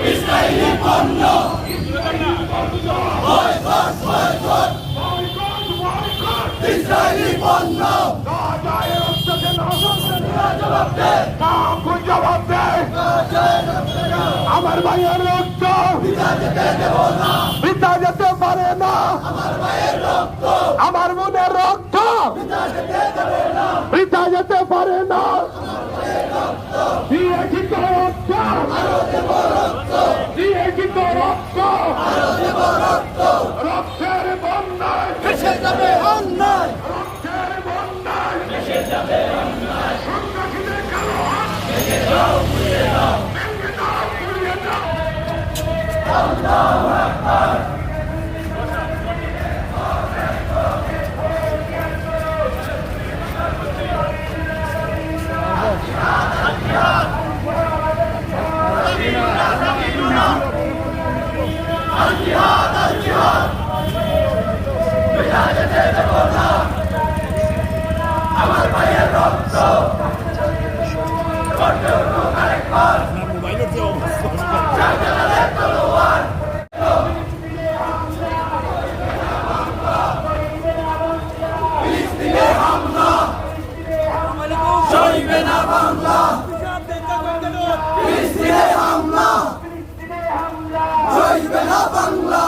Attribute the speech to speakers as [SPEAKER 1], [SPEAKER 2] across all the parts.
[SPEAKER 1] Israeli পণ্য Israeli পণ্য জবাব দে আমার ভাইয়ের রক্ত পিতা যেতে পারে না আমার বোনের রক্ত পিতা যেতে পারে না দিয়ে কি তো রক্ত দিয়ে কি তো রক্ত রক্তের বন্যায় ভেসে যাবে অন্যায় রক্তের বন্যায় ভেসে যাবে অন্যায় সন্ত্রাসীদের কালো হাত ভেঙে দাও পুড়িয়ে দাও ভেঙে দাও পুড়িয়ে দাও আল্লাহু আকবার আমার ভাইয়ের রক্ত মোবাইলের যে অবস্থা তলোয়ার ফিলিস্তিনে হামলা সইবে না বাংলা ফিলিস্তিনে হামলা সইবে না বাংলা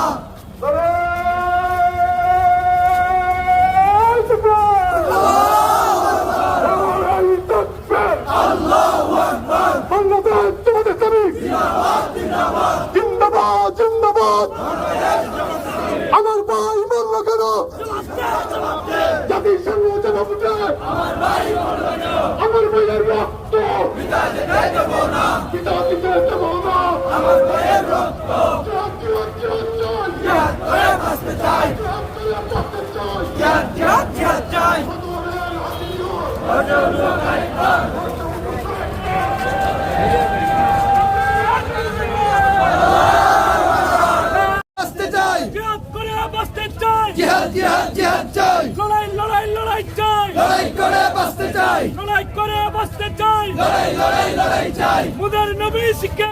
[SPEAKER 1] জিন্দাবাদ জিন্দাবাদ আমার ভাই মরল কেন জাতিসংঘ জবাব দেয় আমার ভাইয়ের রক্ত পিতা দিতে দেব না আমার ভাইয়ের রক্ত বাঁচতে চাই চাই জিহাদ জিহাদ জিহাদ চাই
[SPEAKER 2] লড়াই লড়াই লড়াই চাই
[SPEAKER 1] লড়াই করে বাঁচতে চাই
[SPEAKER 2] লড়াই করে বাঁচতে চাই
[SPEAKER 1] লড়াই লড়াই লড়াই চাই
[SPEAKER 2] মুদের নবী শিক্ষা